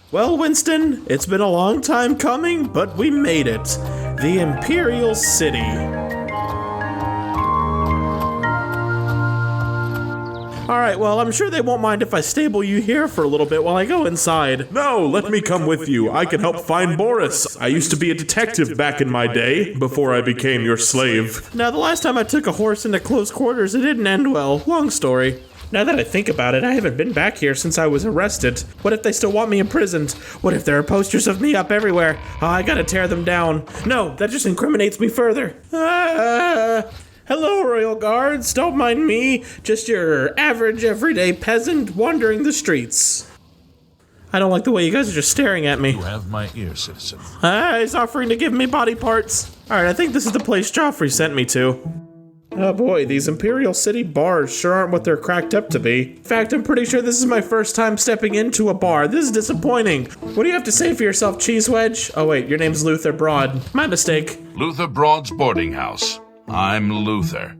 Well, Winston, it's been a long time coming, but we made it. The Imperial City. Alright, well, I'm sure they won't mind if I stable you here for a little bit while I go inside. No, let me come with you. I can help find Baurus. I used to be a detective back in my day, before I became your slave. Now, the last time I took a horse into close quarters, it didn't end well. Long story. Now that I think about it, I haven't been back here since I was arrested. What if they still want me imprisoned? What if there are posters of me up everywhere? Oh, I gotta tear them down. No, that just incriminates me further. Hello, royal guards. Don't mind me. Just your average, everyday peasant wandering the streets. I don't like the way you guys are just staring at me. You have my ear, citizen. He's offering to give me body parts. Alright, I think this is the place Joffrey sent me to. Oh boy, these Imperial City bars sure aren't what they're cracked up to be. In fact, I'm pretty sure this is my first time stepping into a bar. This is disappointing. What do you have to say for yourself, Cheese Wedge? Oh wait, your name's Luther Broad. My mistake. Luther Broad's boarding house. I'm Luther.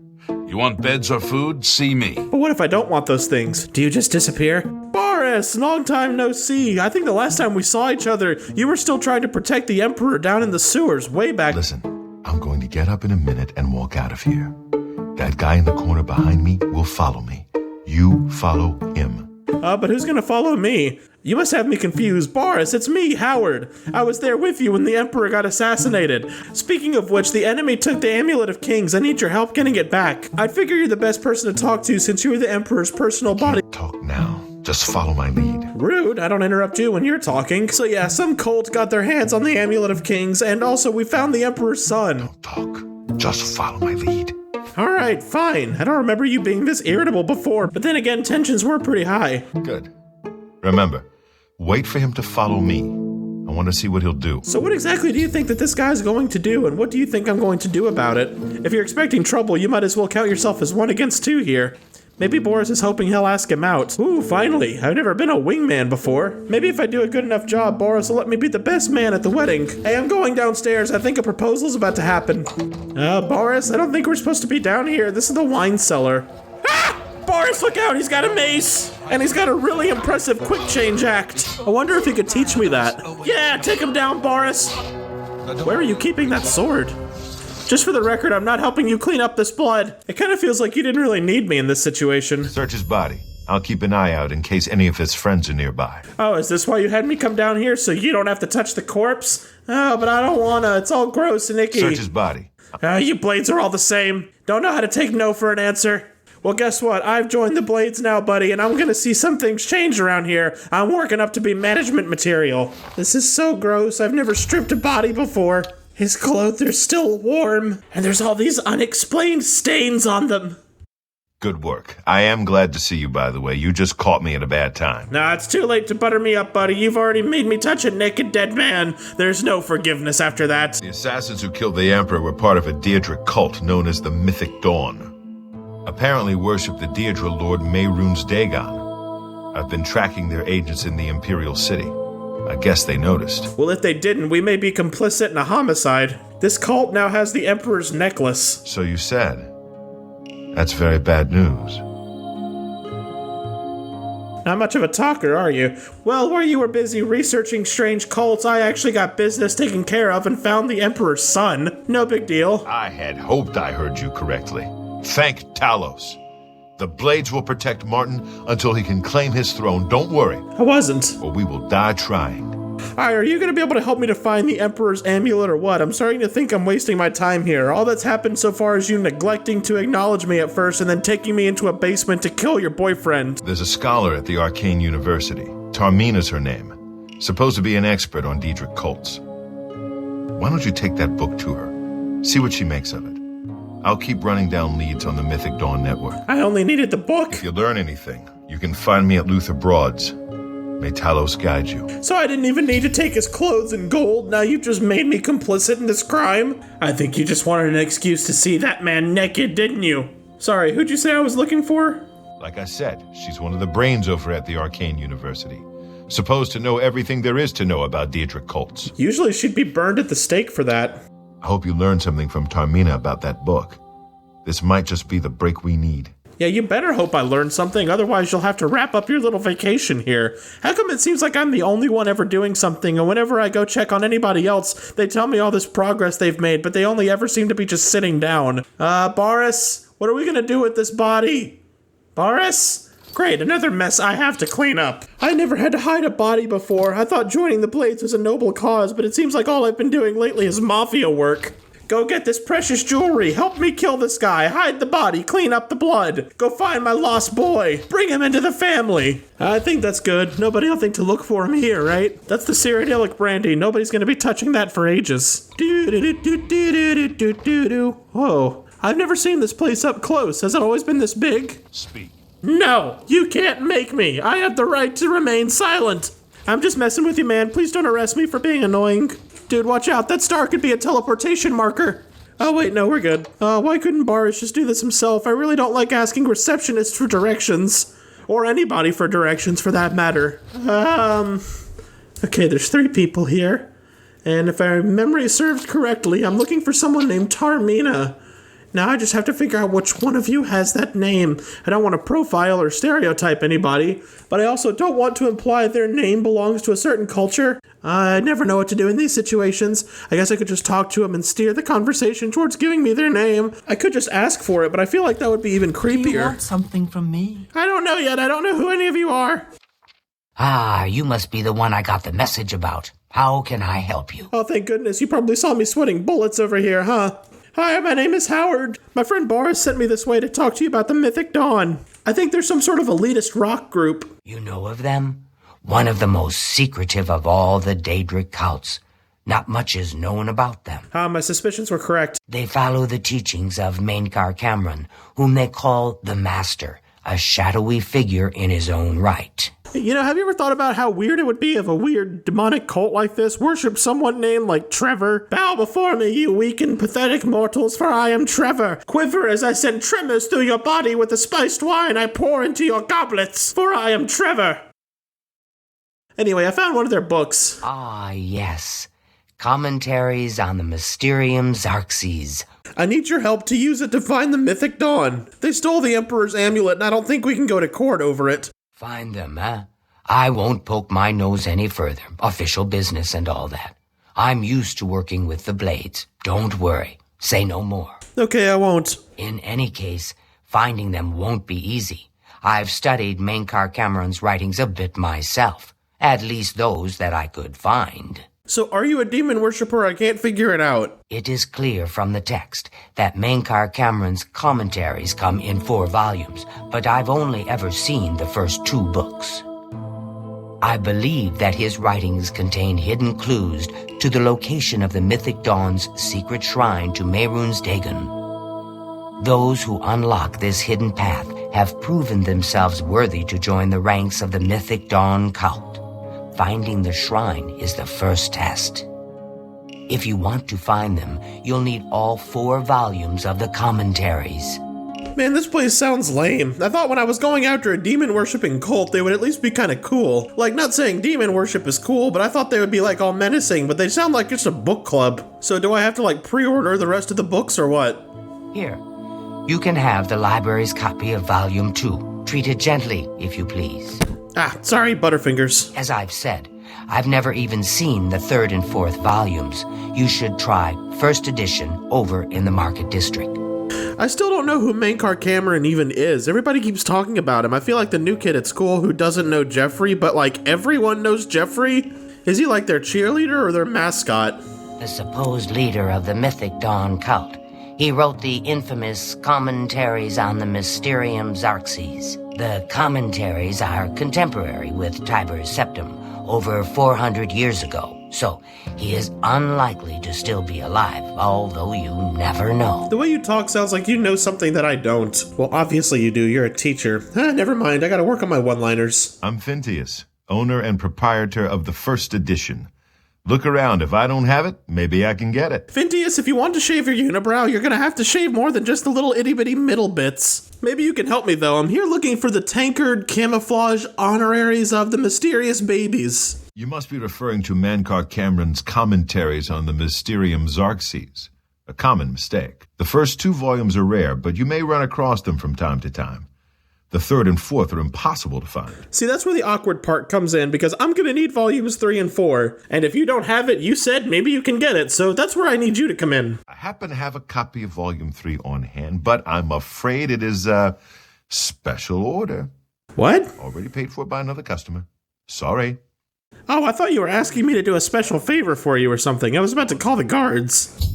You want beds or food? See me. But what if I don't want those things? Do you just disappear? Baurus, long time no see. I think the last time we saw each other, you were still trying to protect the Emperor down in the sewers way back. Listen, I'm going to get up in a minute and walk out of here. That guy in the corner behind me will follow me. You follow him. But who's gonna follow me? You must have me confused. Baurus, it's me, Howard. I was there with you when the Emperor got assassinated. Speaking of which, the enemy took the Amulet of Kings. I need your help getting it back. I figure you're the best person to talk to since you were the Emperor's personal body. Talk now. Just follow my lead. Rude, I don't interrupt you when you're talking. So yeah, some cult got their hands on the Amulet of Kings, and also we found the Emperor's son. Don't talk. Just follow my lead. Alright, fine. I don't remember you being this irritable before, but then again, tensions were pretty high. Good. Remember, wait for him to follow me. I want to see what he'll do. So what exactly do you think that this guy's going to do, and what do you think I'm going to do about it? If you're expecting trouble, you might as well count yourself as 1 against 2 here. Maybe Baurus is hoping he'll ask him out. Ooh, finally. I've never been a wingman before. Maybe if I do a good enough job, Baurus will let me be the best man at the wedding. Hey, I'm going downstairs. I think a proposal's about to happen. Baurus, I don't think we're supposed to be down here. This is the wine cellar. Ah! Baurus, look out! He's got a mace! And he's got a really impressive quick change act. I wonder if he could teach me that. Yeah, take him down, Baurus! Where are you keeping that sword? Just for the record, I'm not helping you clean up this blood. It kind of feels like you didn't really need me in this situation. Search his body. I'll keep an eye out in case any of his friends are nearby. Oh, is this why you had me come down here, so you don't have to touch the corpse? Oh, but I don't wanna. It's all gross and icky. Search his body. You blades are all the same. Don't know how to take no for an answer. Well, guess what? I've joined the Blades now, buddy, and I'm gonna see some things change around here. I'm working up to be management material. This is so gross. I've never stripped a body before. His clothes are still warm, and there's all these unexplained stains on them. Good work. I am glad to see you, by the way. You just caught me at a bad time. Nah, it's too late to butter me up, buddy. You've already made me touch a naked dead man. There's no forgiveness after that. The assassins who killed the Emperor were part of a daedric cult known as the Mythic Dawn. Apparently worship the Daedra Lord Mehrunes Dagon. I've been tracking their agents in the Imperial City. I guess they noticed. Well, if they didn't, we may be complicit in a homicide. This cult now has the Emperor's necklace. So you said. That's very bad news. Not much of a talker, are you? Well, while you were busy researching strange cults, I actually got business taken care of and found the Emperor's son. No big deal. I had hoped I heard you correctly. Thank Talos. The Blades will protect Martin until he can claim his throne. Don't worry. I wasn't. Or we will die trying. Alright, are you going to be able to help me to find the Emperor's amulet or what? I'm starting to think I'm wasting my time here. All that's happened so far is you neglecting to acknowledge me at first and then taking me into a basement to kill your boyfriend. There's a scholar at the Arcane University. Tarmina's her name. Supposed to be an expert on daedric cults. Why don't you take that book to her? See what she makes of it. I'll keep running down leads on the Mythic Dawn network. I only needed the book. If you learn anything, you can find me at Luther Broad's. May Talos guide you. So I didn't even need to take his clothes and gold. Now you've just made me complicit in this crime? I think you just wanted an excuse to see that man naked, didn't you? Sorry, who'd you say I was looking for? Like I said, she's one of the brains over at the Arcane University. Supposed to know everything there is to know about daedric cults. Usually she'd be burned at the stake for that. I hope you learned something from Tarmina about that book. This might just be the break we need. Yeah, you better hope I learn something, otherwise you'll have to wrap up your little vacation here. How come it seems like I'm the only one ever doing something, and whenever I go check on anybody else, they tell me all this progress they've made, but they only ever seem to be just sitting down. Baurus, what are we gonna do with this body? Baurus? Great, another mess I have to clean up. I never had to hide a body before. I thought joining the Blades was a noble cause, but it seems like all I've been doing lately is mafia work. Go get this precious jewelry. Help me kill this guy. Hide the body. Clean up the blood. Go find my lost boy. Bring him into the family. I think that's good. Nobody will think to look for him here, right? That's the Cyrodiilic brandy. Nobody's going to be touching that for ages. Whoa. I've never seen this place up close. Has it always been this big? Speak. No, you can't make me. I have the right to remain silent. I'm just messing with you, man. Please don't arrest me for being annoying. Dude, watch out. That star could be a teleportation marker. Oh, wait, no, we're good. Why couldn't Baurus just do this himself? I really don't like asking receptionists for directions. Or anybody for directions, for that matter. Okay, there's 3 people here. And if our memory serves correctly, I'm looking for someone named Tarmina. Now I just have to figure out which one of you has that name. I don't want to profile or stereotype anybody, but I also don't want to imply their name belongs to a certain culture. I never know what to do in these situations. I guess I could just talk to them and steer the conversation towards giving me their name. I could just ask for it, but I feel like that would be even creepier. Do you want something from me? I don't know yet. I don't know who any of you are. Ah, you must be the one I got the message about. How can I help you? Oh, thank goodness. You probably saw me sweating bullets over here, huh? Hi, my name is Howard. My friend Baurus sent me this way to talk to you about the Mythic Dawn. I think there's some sort of elitist rock group. You know of them? One of the most secretive of all the daedric cults. Not much is known about them. My suspicions were correct. They follow the teachings of Mainkar Cameron, whom they call the Master, a shadowy figure in his own right. You know, have you ever thought about how weird it would be if a weird demonic cult like this worshipped someone named like Trevor? Bow before me, you weak and pathetic mortals, for I am Trevor. Quiver as I send tremors through your body with the spiced wine I pour into your goblets, for I am Trevor. Anyway, I found one of their books. Ah, yes. Commentaries on the Mysterium Xarxes. I need your help to use it to find the Mythic Dawn. They stole the Emperor's amulet, and I don't think we can go to court over it. Find them, huh? I won't poke my nose any further. Official business and all that. I'm used to working with the Blades. Don't worry. Say no more. Okay, I won't. In any case, finding them won't be easy. I've studied Mainkar Cameron's writings a bit myself. At least those that I could find. So are you a demon worshiper? I can't figure it out. It is clear from the text that Mainkar Cameron's commentaries come in 4 volumes, but I've only ever seen the first 2 books. I believe that his writings contain hidden clues to the location of the Mythic Dawn's secret shrine to Mehrunes Dagon. Those who unlock this hidden path have proven themselves worthy to join the ranks of the Mythic Dawn cult. Finding the shrine is the first test. If you want to find them, you'll need all 4 volumes of the commentaries. Man, this place sounds lame. I thought when I was going after a demon-worshipping cult, they would at least be kind of cool. Like, not saying demon worship is cool, but I thought they would be, like, all menacing, but they sound like just a book club. So do I have to, like, pre-order the rest of the books or what? Here, you can have the library's copy of Volume 2. Treat it gently, if you please. Sorry, Butterfingers. As I've said, I've never even seen the 3rd and 4th volumes. You should try first edition over in the Market District. I still don't know who Mainkar Cameron even is. Everybody keeps talking about him. I feel like the new kid at school who doesn't know Jeffrey, but like everyone knows Jeffrey. Is he like their cheerleader or their mascot? The supposed leader of the Mythic Dawn cult. He wrote the infamous Commentaries on the Mysterium Xarxes. The commentaries are contemporary with Tiber's Septim, over 400 years ago, so he is unlikely to still be alive, although you never know. The way you talk sounds like you know something that I don't. Well, obviously you do. You're a teacher. Never mind. I gotta work on my one-liners. I'm Phintius, owner and proprietor of the first edition. Look around. If I don't have it, maybe I can get it. Phintius, if you want to shave your unibrow, you're gonna have to shave more than just the little itty-bitty middle bits. Maybe you can help me, though. I'm here looking for the tankard camouflage honoraries of the mysterious babies. You must be referring to Mainkar Cameron's commentaries on the Mysterium Xarxes. a common mistake. The first 2 volumes are rare, but you may run across them from time to time. The 3rd and 4th are impossible to find. See, that's where the awkward part comes in, because I'm going to need volumes 3 and 4. And if you don't have it, you said maybe you can get it, so that's where I need you to come in. I happen to have a copy of volume 3 on hand, but I'm afraid it is a special order. What? Already paid for by another customer. Sorry. Oh, I thought you were asking me to do a special favor for you or something. I was about to call the guards.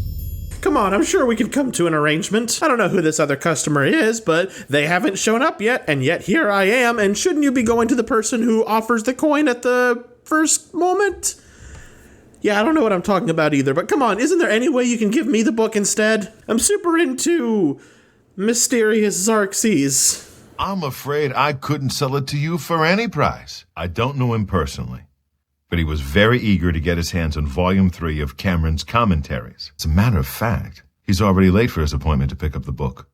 Come on, I'm sure we could come to an arrangement. I don't know who this other customer is, but they haven't shown up yet, and yet here I am, and shouldn't you be going to the person who offers the coin at the first moment? Yeah, I don't know what I'm talking about either, but come on, isn't there any way you can give me the book instead? I'm super into Mysterious Xerxes. I'm afraid I couldn't sell it to you for any price. I don't know him personally, but he was very eager to get his hands on volume 3 of Cameron's commentaries. As a matter of fact, he's already late for his appointment to pick up the book.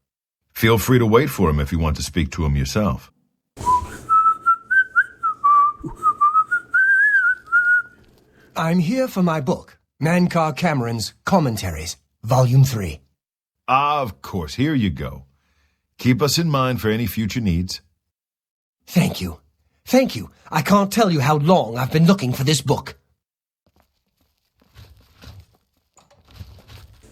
Feel free to wait for him if you want to speak to him yourself. I'm here for my book, Mankar Cameron's Commentaries, Volume 3. Of course, here you go. Keep us in mind for any future needs. Thank you. Thank you. I can't tell you how long I've been looking for this book.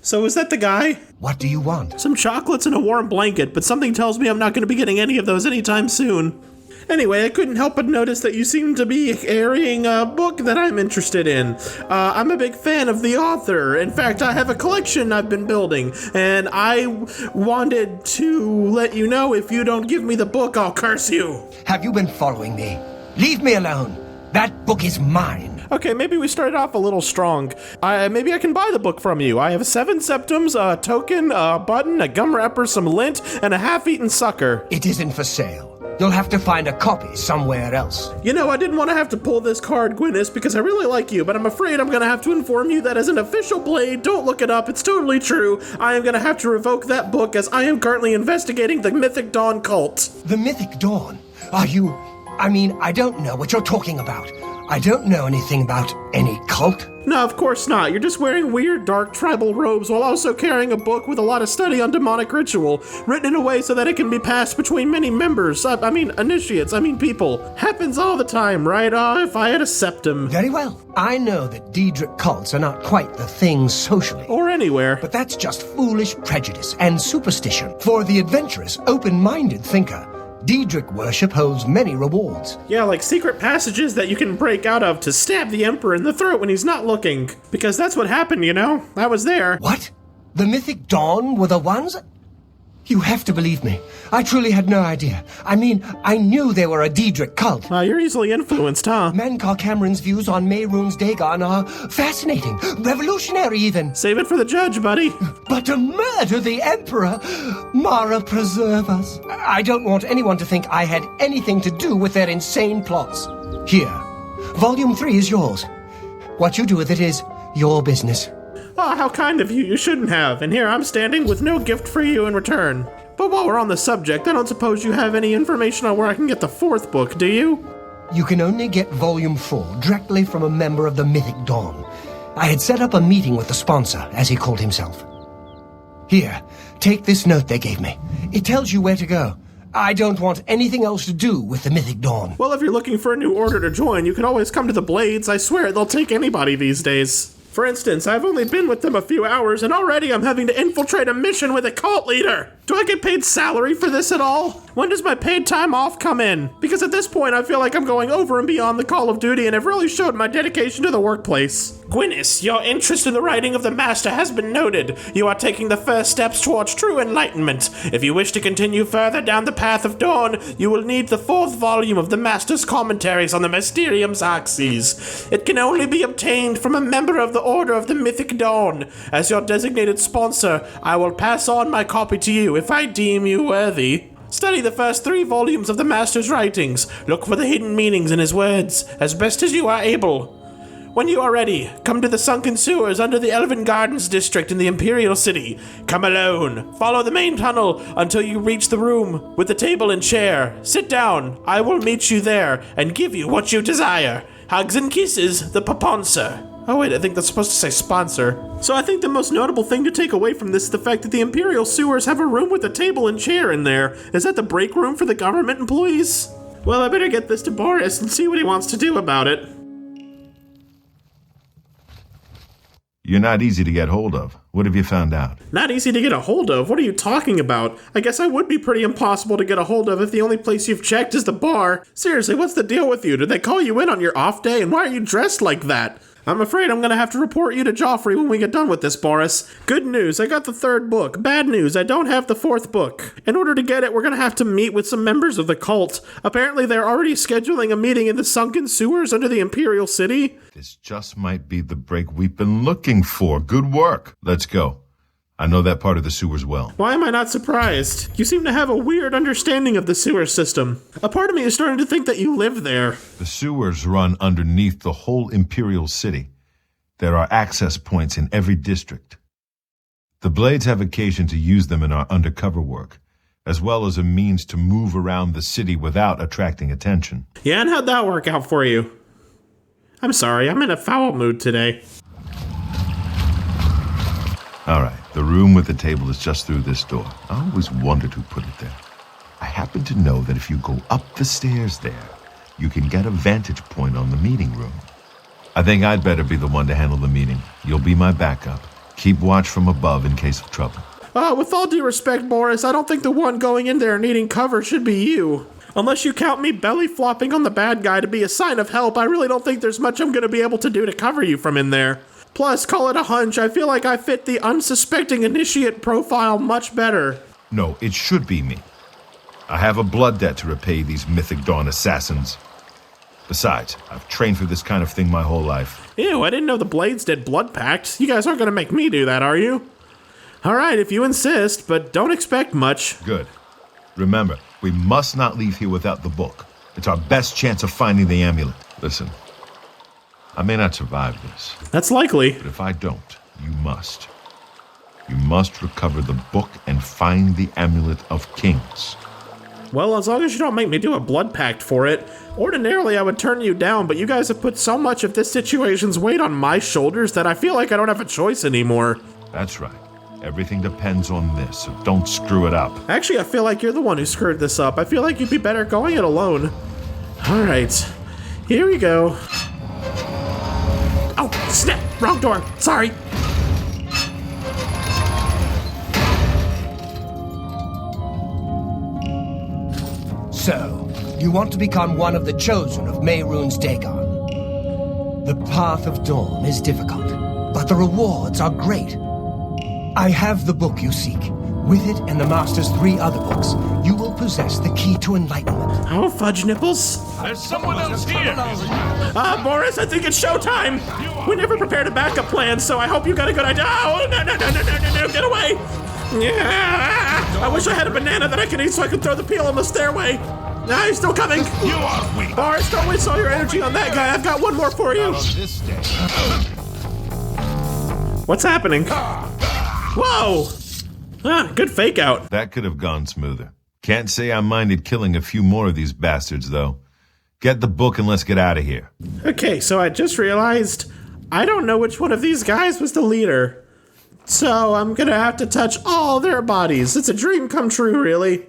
So is that the guy? What do you want? Some chocolates and a warm blanket, but something tells me I'm not going to be getting any of those anytime soon. Anyway, I couldn't help but notice that you seem to be carrying a book that I'm interested in. I'm a big fan of the author. In fact, I have a collection I've been building, and I wanted to let you know if you don't give me the book, I'll curse you. Have you been following me? Leave me alone. That book is mine. Okay, maybe we started off a little strong. Maybe I can buy the book from you. I have 7 septums, a token, a button, a gum wrapper, some lint, and a half-eaten sucker. It isn't for sale. You'll have to find a copy somewhere else. You know, I didn't want to have to pull this card, Gwyneth, because I really like you, but I'm afraid I'm going to have to inform you that as an official blade, don't look it up, it's totally true, I am going to have to revoke that book as I am currently investigating the Mythic Dawn cult. The Mythic Dawn? Are you... I don't know what you're talking about. I don't know anything about any cult. No, of course not. You're just wearing weird, dark tribal robes while also carrying a book with a lot of study on demonic ritual, written in a way so that it can be passed between many members. Initiates, people. Happens all the time, right? If I had a septum. Very well. I know that daedric cults are not quite the thing socially. Or anywhere. But that's just foolish prejudice and superstition. For the adventurous, open-minded thinker, daedric worship holds many rewards. Yeah, like secret passages that you can break out of to stab the Emperor in the throat when he's not looking. Because that's what happened, you know? I was there. What? The Mythic Dawn were the ones? You have to believe me. I truly had no idea. I knew they were a daedric cult. You're easily influenced, huh? Mankar Cameron's views on Mehrunes Dagon are fascinating, revolutionary even. Save it for the judge, buddy. But to murder the Emperor? Mara preserve us. I don't want anyone to think I had anything to do with their insane plots. Here, Volume 3 is yours. What you do with it is your business. Oh, how kind of you. You shouldn't have. And here I'm standing with no gift for you in return. But while we're on the subject, I don't suppose you have any information on where I can get the 4th book, do you? You can only get Volume 4 directly from a member of the Mythic Dawn. I had set up a meeting with the sponsor, as he called himself. Here, take this note they gave me. It tells you where to go. I don't want anything else to do with the Mythic Dawn. Well, if you're looking for a new order to join, you can always come to the Blades. I swear, they'll take anybody these days. For instance, I've only been with them a few hours, and already I'm having to infiltrate a mission with a cult leader. Do I get paid salary for this at all? When does my paid time off come in? Because at this point, I feel like I'm going over and beyond the call of duty, and have really showed my dedication to the workplace. Gwyneth, your interest in the writing of the Master has been noted. You are taking the first steps towards true enlightenment. If you wish to continue further down the path of dawn, you will need the 4th volume of the Master's commentaries on the Mysterium Xerxes. It can only be obtained from a member of the Order of the Mythic Dawn. As your designated sponsor, I will pass on my copy to you if I deem you worthy. Study the first 3 volumes of the Master's writings. Look for the hidden meanings in his words, as best as you are able. When you are ready, come to the sunken sewers under the Elven Gardens district in the Imperial City. Come alone. Follow the main tunnel until you reach the room with the table and chair. Sit down. I will meet you there and give you what you desire. Hugs and kisses, the Paponcer. Oh wait, I think that's supposed to say sponsor. So I think the most notable thing to take away from this is the fact that the Imperial sewers have a room with a table and chair in there. Is that the break room for the government employees? Well, I better get this to Baurus and see what he wants to do about it. You're not easy to get hold of. What have you found out? Not easy to get a hold of? What are you talking about? I guess I would be pretty impossible to get a hold of if the only place you've checked is the bar. Seriously, what's the deal with you? Did they call you in on your off day? And why are you dressed like that? I'm afraid I'm gonna have to report you to Joffrey when we get done with this, Baurus. Good news, I got the 3rd book. Bad news, I don't have the 4th book. In order to get it, we're gonna have to meet with some members of the cult. Apparently they're already scheduling a meeting in the sunken sewers under the Imperial City. This just might be the break we've been looking for. Good work. Let's go. I know that part of the sewers well. Why am I not surprised? You seem to have a weird understanding of the sewer system. A part of me is starting to think that you live there. The sewers run underneath the whole Imperial City. There are access points in every district. The Blades have occasion to use them in our undercover work, as well as a means to move around the city without attracting attention. Yeah, and how'd that work out for you? I'm sorry, I'm in a foul mood today. All right, the room with the table is just through this door. I always wondered who put it there. I happen to know that if you go up the stairs there, you can get a vantage point on the meeting room. I think I'd better be the one to handle the meeting. You'll be my backup. Keep watch from above in case of trouble. With all due respect, Baurus, I don't think the one going in there needing cover should be you. Unless you count me belly flopping on the bad guy to be a sign of help, I really don't think there's much I'm gonna be able to do to cover you from in there. Plus, call it a hunch, I feel like I fit the unsuspecting initiate profile much better. No, it should be me. I have a blood debt to repay these Mythic Dawn assassins. Besides, I've trained for this kind of thing my whole life. Ew, I didn't know the Blades did blood pacts. You guys aren't gonna make me do that, are you? Alright, if you insist, but don't expect much. Good. Remember, we must not leave here without the book. It's our best chance of finding the amulet. Listen, I may not survive this, That's likely. but if I don't, you must. You must recover the book and find the Amulet of Kings. Well, as long as you don't make me do a blood pact for it. Ordinarily, I would turn you down, but you guys have put so much of this situation's weight on my shoulders that I feel like I don't have a choice anymore. That's right. Everything depends on this, so don't screw it up. Actually, I feel like you're the one who screwed this up. I feel like you'd be better going it alone. Alright, here we go. Oh, snap! Wrong door! Sorry! So, you want to become one of the chosen of Mehrunes Dagon. The path of dawn is difficult, but the rewards are great. I have the book you seek. With it and the Master's 3 other books, you will possess the key to enlightenment. Oh, fudge nipples. There's someone else here. Baurus, I think it's showtime. We never prepared a backup plan, so I hope you got a good idea. Oh, no, get away. Yeah. I wish I had a banana that I could eat so I could throw the peel on the stairway. Nah, he's still coming. You are weak. Baurus, don't waste all your energy on that guy. I've got one more for you. This day. What's happening? Whoa. Good fake out. That could have gone smoother. Can't say I minded killing a few more of these bastards, though. Get the book and let's get out of here. Okay, so I just realized I don't know which one of these guys was the leader. So I'm gonna have to touch all their bodies. It's a dream come true, really.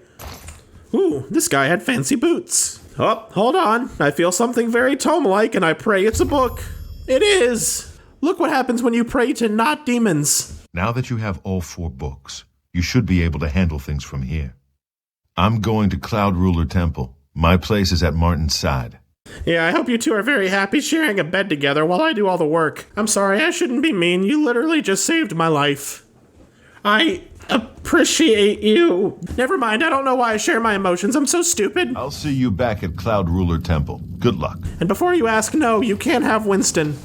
Ooh, this guy had fancy boots. Oh, hold on. I feel something very tome-like, and I pray it's a book. It is. Look what happens when you pray to not demons. Now that you have all 4 books, you should be able to handle things from here. I'm going to Cloud Ruler Temple. My place is at Martin's side. Yeah, I hope you two are very happy sharing a bed together while I do all the work. I'm sorry, I shouldn't be mean. You literally just saved my life. I appreciate you. Never mind, I don't know why I share my emotions. I'm so stupid. I'll see you back at Cloud Ruler Temple. Good luck. And before you ask, no, you can't have Winston.